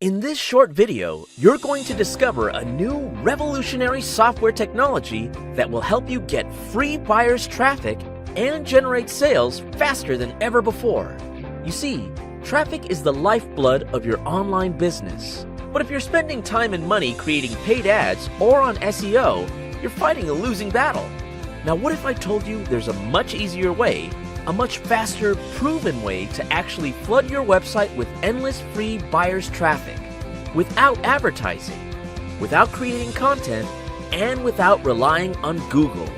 In this short video, you're going to discover a new revolutionary software technology that will help you get free buyers traffic and generate sales faster than ever before. You see, traffic is the lifeblood of your online business. But if you're spending time and money creating paid ads or on SEO, you're fighting a losing battle. Now, what if I told you there's a much easier way, a much faster, proven way to actually flood your website with endless free buyers traffic, without advertising, without creating content, and without relying on Google?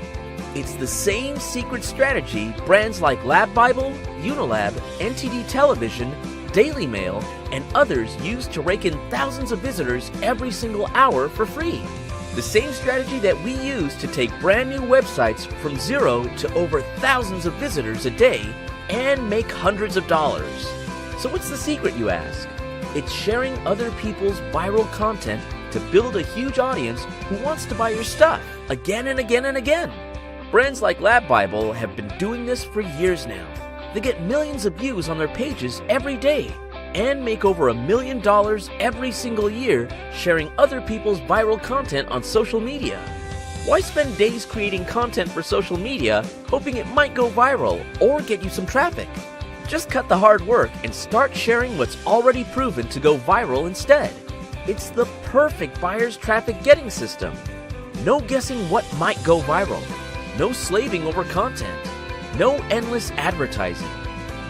It's the same secret strategy brands like LabBible, Unilab, NTD Television, Daily Mail, and others use to rake in thousands of visitors every single hour for free. The same strategy that we use to take brand new websites from zero to over thousands of visitors a day and make hundreds of dollars. So what's the secret, you ask? It's sharing other people's viral content to build a huge audience who wants to buy your stuff again and again and again. Brands like LabBible have been doing this for years now. They get millions of views on their pages every day and make over $1 million every single year sharing other people's viral content on social media. Why spend days creating content for social media hoping it might go viral or get you some traffic? Just cut the hard work and start sharing what's already proven to go viral instead. It's the perfect buyers traffic getting system. No guessing what might go viral. No slaving over content. No endless advertising.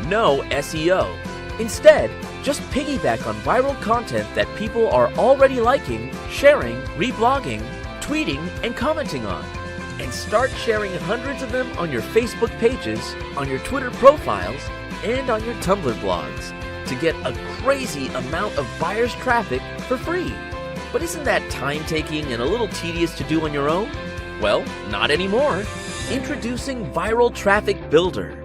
No SEO. Instead, just piggyback on viral content that people are already liking, sharing, reblogging, tweeting, and commenting on. And start sharing hundreds of them on your Facebook pages, on your Twitter profiles, and on your Tumblr blogs to get a crazy amount of buyers traffic for free. But isn't that time-taking and a little tedious to do on your own? Well, not anymore. Introducing Viral Traffic Builder.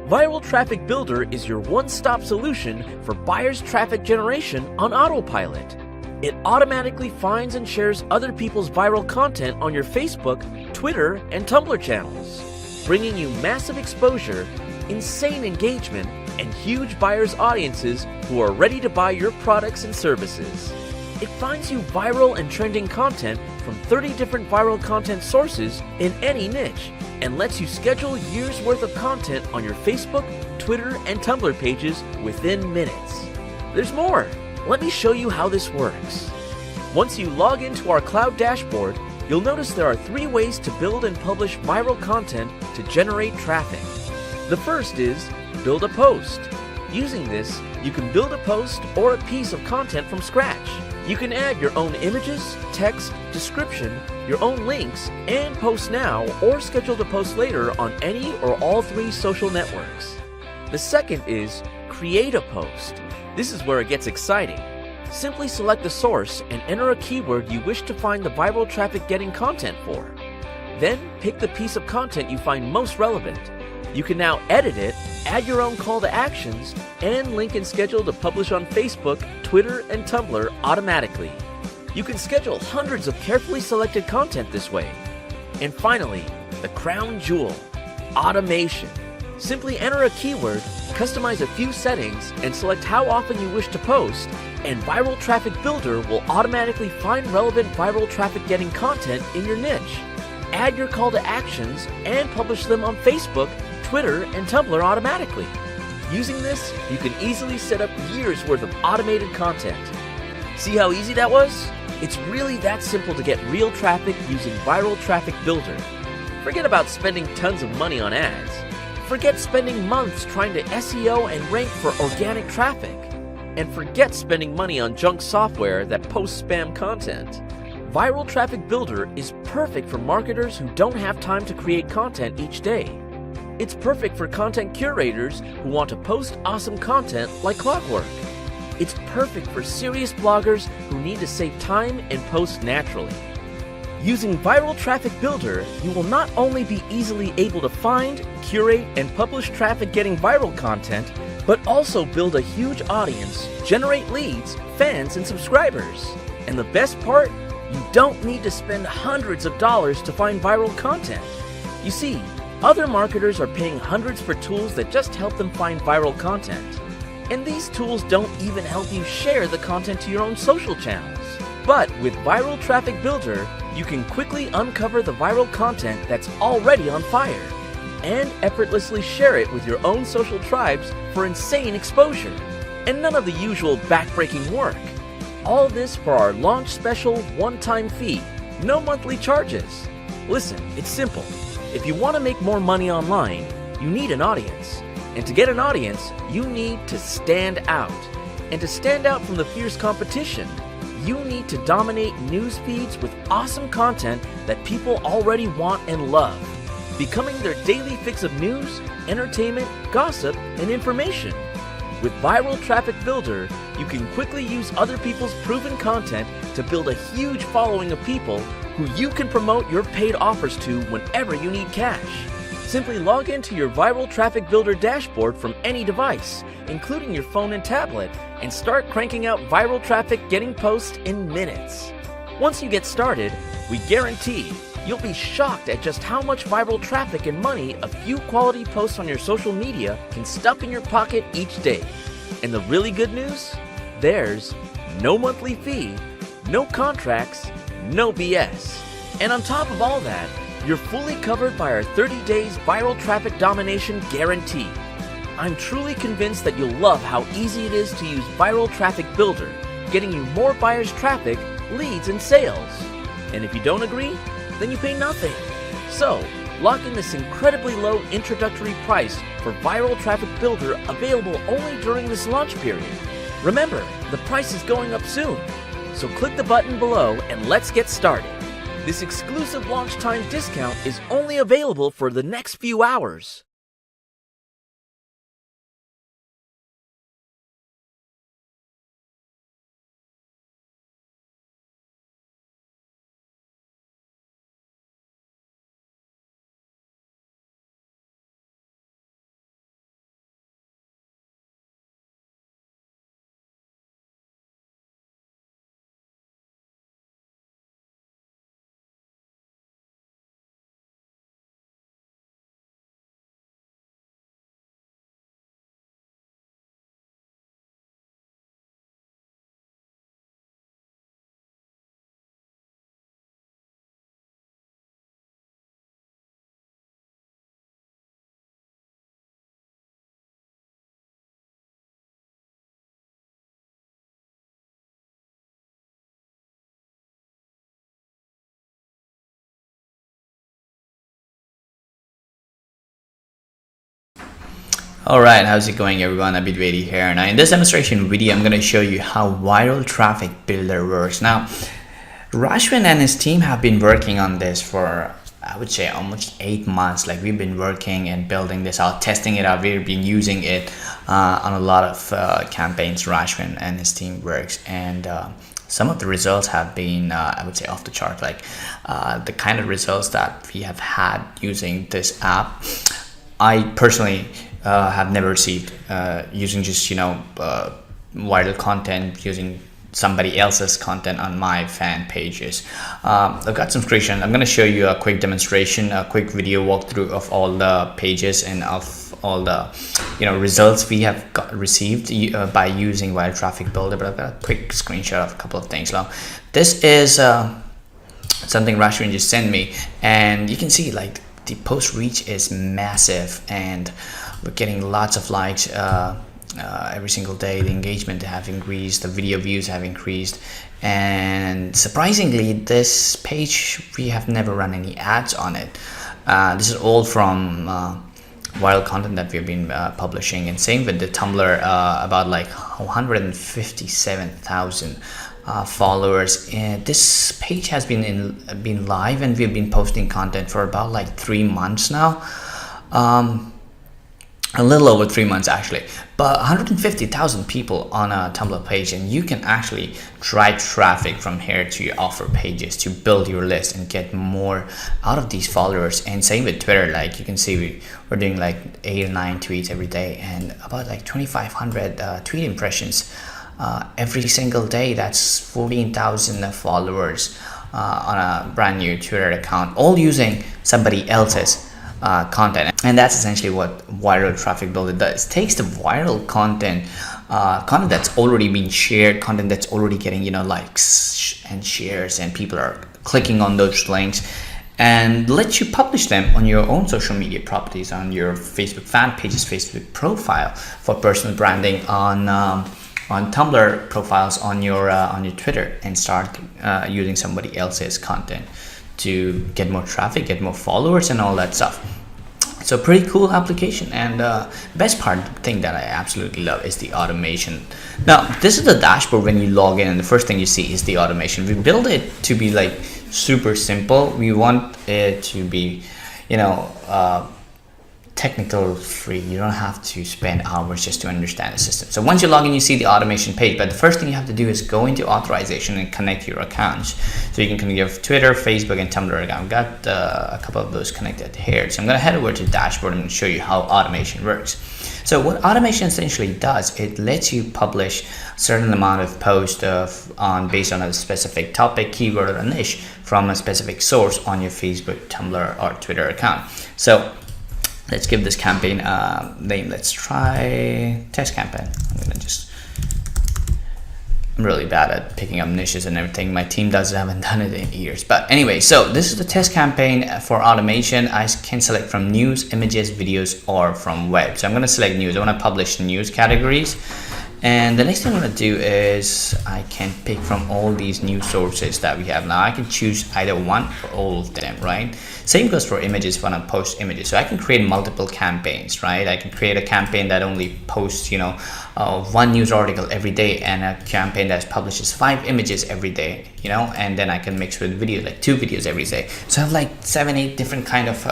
Viral Traffic Builder is your one-stop solution for buyers traffic generation on autopilot. It automatically finds and shares other people's viral content on your Facebook, Twitter, and Tumblr channels, bringing you massive exposure, insane engagement, and huge buyers audiences who are ready to buy your products and services. It finds you viral and trending content from 30 different viral content sources in any niche and lets you schedule years worth of content on your Facebook, Twitter, and Tumblr pages within minutes. There's more. Let me show you how this works. Once you log into our cloud dashboard, you'll notice there are 3 ways to build and publish viral content to generate traffic. The first is build a post. Using this, you can build a post or a piece of content from scratch. You can add your own images, text, description, your own links, and post now or schedule to post later on any or all 3 social networks. The second is create a post. This is where it gets exciting. Simply select the source and enter a keyword you wish to find the viral traffic getting content for. Then pick the piece of content you find most relevant. You can now edit it, add your own call to actions, and link and schedule to publish on Facebook, Twitter, and Tumblr automatically. You can schedule hundreds of carefully selected content this way. And finally, the crown jewel, automation. Simply enter a keyword, customize a few settings, and select how often you wish to post, and Viral Traffic Builder will automatically find relevant viral traffic getting content in your niche. Add your call to actions and publish them on Facebook, Twitter, and Tumblr automatically. Using this, you can easily set up years worth of automated content. See how easy that was? It's really that simple to get real traffic using Viral Traffic Builder. Forget about spending tons of money on ads. Forget spending months trying to SEO and rank for organic traffic. And forget spending money on junk software that posts spam content. Viral Traffic Builder is perfect for marketers who don't have time to create content each day. It's perfect for content curators who want to post awesome content like clockwork. It's perfect for serious bloggers who need to save time and post naturally. Using Viral Traffic Builder, you will not only be easily able to find, curate, and publish traffic getting viral content, but also build a huge audience, generate leads, fans, and subscribers. And the best part? You don't need to spend hundreds of dollars to find viral content. You see, other marketers are paying hundreds for tools that just help them find viral content. And these tools don't even help you share the content to your own social channels. But with Viral Traffic Builder, you can quickly uncover the viral content that's already on fire and effortlessly share it with your own social tribes for insane exposure. And none of the usual backbreaking work. All this for our launch special one-time fee, no monthly charges. Listen, it's simple. If you want to make more money online, you need an audience. And to get an audience, you need to stand out. And to stand out from the fierce competition, you need to dominate news feeds with awesome content that people already want and love, becoming their daily fix of news, entertainment, gossip, and information. With Viral Traffic Builder, you can quickly use other people's proven content to build a huge following of people who you can promote your paid offers to whenever you need cash. Simply log into your Viral Traffic Builder dashboard from any device, including your phone and tablet, and start cranking out viral traffic getting posts in minutes. Once you get started, we guarantee you'll be shocked at just how much viral traffic and money a few quality posts on your social media can stuff in your pocket each day. And the really good news? There's no monthly fee, no contracts, no BS. And on top of all that, you're fully covered by our 30 days viral traffic domination guarantee. I'm truly convinced that you'll love how easy it is to use Viral Traffic Builder, getting you more buyers' traffic, leads, and sales. And if you don't agree, then you pay nothing. So, lock in this incredibly low introductory price for Viral Traffic Builder available only during this launch period. Remember, the price is going up soon. So click the button below and let's get started. This exclusive launch time discount is only available for the next few hours. Alright, how's it going everyone? Abid Vedi here. Now in this demonstration video, I'm going to show you how Viral Traffic Builder works. Now, Rashwin and his team have been working on this for, I would say, almost 8 months. Like, we've been working and building this out, testing it out. We've been using it on a lot of campaigns Rashwin and his team works, and some of the results have been, I would say, off the chart. Like the kind of results that we have had using this app, I personally have never received using just viral content, using somebody else's content on my fan pages. I've got some screenshots. I'm going to show you a quick demonstration, a quick video walkthrough of all the pages and of all the results we have received by using Viral Traffic Builder. But I've got a quick screenshot of a couple of things. Now, this is something Rashwin just sent me, and you can see like the post reach is massive, and we're getting lots of likes every single day. The engagement have increased, the video views have increased, and surprisingly, this page, we have never run any ads on it. This is all from viral content that we've been publishing, and same with the Tumblr, about like 157,000 followers. And this page has been live, and we've been posting content for about like 3 months now. A little over 3 months actually, but 150,000 people on a Tumblr page, and you can actually drive traffic from here to your offer pages to build your list and get more out of these followers. And same with Twitter. Like, you can see we're doing like 8 or 9 tweets every day, and about like 2,500 tweet impressions every single day. That's 14,000 followers on a brand new Twitter account, all using somebody else's content. And that's essentially what Viral Traffic Builder does. It takes the viral content content that's already been shared, content that's already getting, you know, likes and shares, and people are clicking on those links, and let you publish them on your own social media properties, on your Facebook fan pages, Facebook profile for personal branding, on Tumblr profiles, on your Twitter, and start using somebody else's content to get more traffic, get more followers, and all that stuff. So pretty cool application. And best part, thing that I absolutely love is the automation. Now this is the dashboard when you log in, and the first thing you see is the automation. We build it to be like super simple. We want it to be, you know, technical free. You don't have to spend hours just to understand the system. So once you log in, you see the automation page, but the first thing you have to do is go into authorization and connect your accounts. So you can connect your Twitter, Facebook, and Tumblr account. I've got a couple of those connected here. So I'm going to head over to dashboard and show you how automation works. So what automation essentially does, it lets you publish a certain amount of posts based on a specific topic, keyword, or a niche from a specific source on your Facebook, Tumblr, or Twitter account. So let's give this campaign name. Let's try test campaign. I'm really bad at picking up niches and everything. My team haven't done it in years. But anyway, so this is the test campaign for automation. I can select from news, images, videos, or from web. So I'm going to select news. I want to publish news categories. And the next thing I'm going to do is I can pick from all these news sources that we have now. I can choose either one or all of them, right? Same goes for images when I post images. So I can create multiple campaigns, right? I can create a campaign that only posts, you know, one news article every day, and a campaign that publishes 5 images every day, you know, and then I can mix with videos, like 2 videos every day. So I have like 7-8 different kind of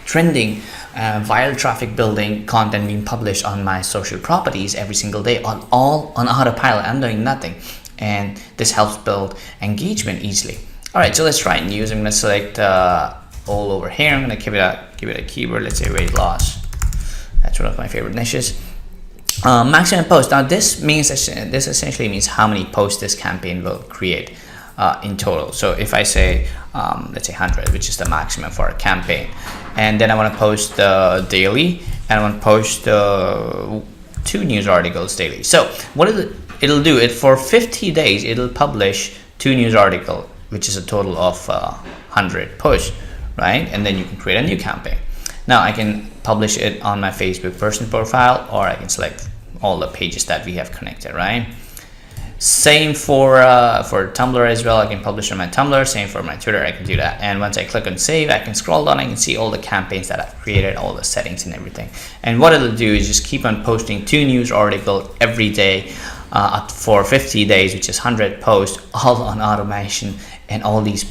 trending viral traffic building content being published on my social properties every single day, all on autopilot. I'm doing nothing, and this helps build engagement easily. All right, so let's try news. I'm going to select all over here. I'm going to give it a keyword. Let's say weight loss. That's one of my favorite niches. Maximum post. Now this essentially means how many posts this campaign will create in total. So if I say let's say 100, which is the maximum for a campaign, and then I want to post daily, and I want to post 2 news articles daily. So what it'll do it for 50 days. It'll publish 2 news articles, which is a total of 100 posts, right? And then you can create a new campaign. Now I can publish it on my Facebook personal profile, or I can select all the pages that we have connected, right? Same for Tumblr as well. I can publish on my Tumblr. Same for my Twitter. I can do that. And once I click on save, I can scroll down. I can see all the campaigns that I've created, all the settings and everything. And what it'll do is just keep on posting 2 news articles every day for 50 days, which is 100 posts, all on automation. And all these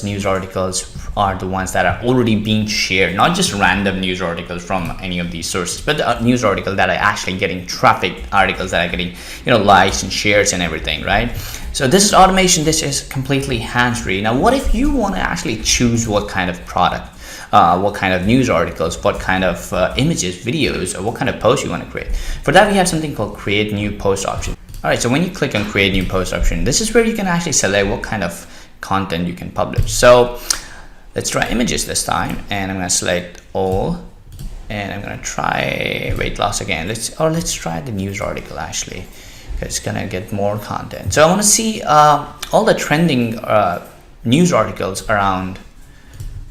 news articles are the ones that are already being shared, not just random news articles from any of these sources, but the news articles that are actually getting traffic, articles that are getting, you know, likes and shares and everything, right? So this is automation. This is completely hands-free. Now, what if you want to actually choose what kind of product, what kind of news articles, what kind of images, videos, or what kind of posts you want to create? For that, we have something called create new post option. All right, so when you click on create new post option, this is where you can actually select what kind of content you can publish. So let's try images this time, and I'm going to select all, and I'm going to try weight loss again. Let's try the news article actually, because it's going to get more content. So I want to see all the trending news articles around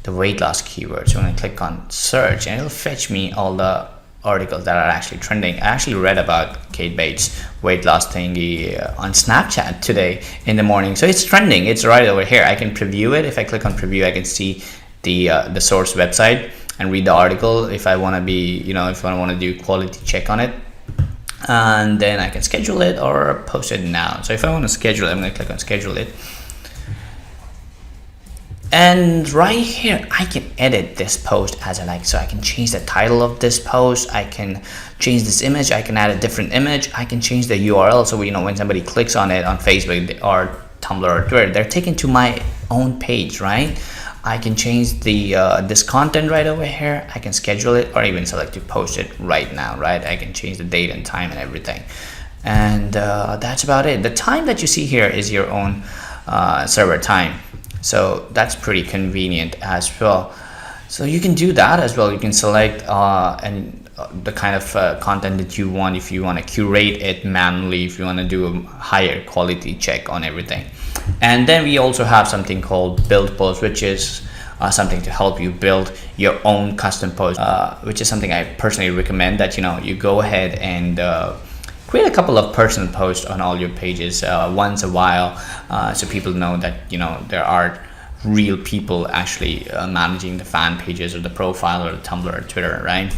the weight loss keyword. So I'm going to click on search, and it'll fetch me all the articles that are actually trending. I actually read about Kate Bates' weight loss thingy on Snapchat today in the morning. So it's trending. It's right over here. I can preview it. If I click on preview, I can see the source website and read the article if I want to be, you know, if I want to do quality check on it. And then I can schedule it or post it now. So if I want to schedule it, I'm going to click on schedule it. And right here, I can edit this post as I like. So I can change the title of this post. I can change this image. I can add a different image. I can change the URL. So, you know, when somebody clicks on it on Facebook or Tumblr or Twitter, they're taken to my own page, right? I can change the this content right over here. I can schedule it or even select to post it right now, right? I can change the date and time and everything. And that's about it. The time that you see here is your own server time. So that's pretty convenient as well. So you can do that as well. You can select the kind of content that you want, if you want to curate it manually, if you want to do a higher quality check on everything. And then we also have something called build post, which is something to help you build your own custom post, which is something I personally recommend, that you go ahead and create a couple of personal posts on all your pages once a while, so people know that there are real people actually managing the fan pages or the profile or the Tumblr or Twitter, right?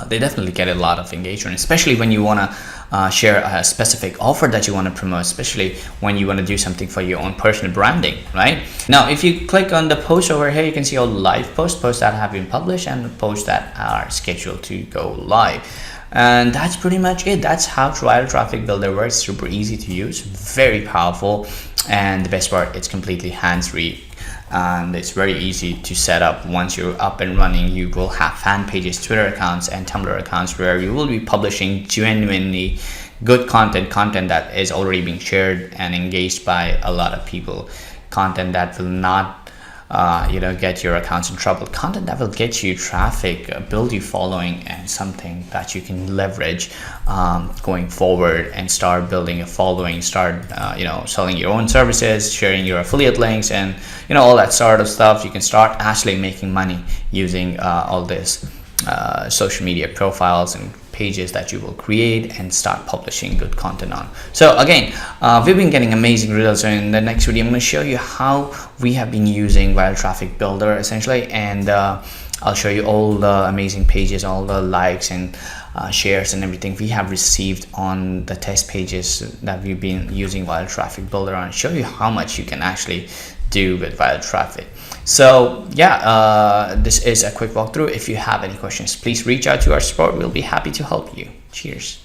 They definitely get a lot of engagement, especially when you want to share a specific offer that you want to promote, especially when you want to do something for your own personal branding, right? Now, if you click on the post over here, you can see all the live posts that have been published and the posts that are scheduled to go live. And that's pretty much it. That's how Viral Traffic Builder works. Super easy to use, very powerful, and the best part, it's completely hands-free. And it's very easy to set up. Once you're up and running, you will have fan pages, Twitter accounts, and Tumblr accounts where you will be publishing genuinely good content that is already being shared and engaged by a lot of people, content that will not get your accounts in trouble, content that will get you traffic, build you following, and something that you can leverage going forward and start building a following, start selling your own services, sharing your affiliate links, and all that sort of stuff. You can start actually making money using all this social media profiles and pages that you will create and start publishing good content on. So again, we've been getting amazing results. So in the next video, I'm going to show you how we have been using Viral Traffic Builder essentially, and I'll show you all the amazing pages, all the likes and shares and everything we have received on the test pages that we've been using Viral Traffic Builder on, show you how much you can actually do with viral traffic. So yeah, this is a quick walkthrough. If you have any questions, please reach out to our support. We'll be happy to help you. Cheers.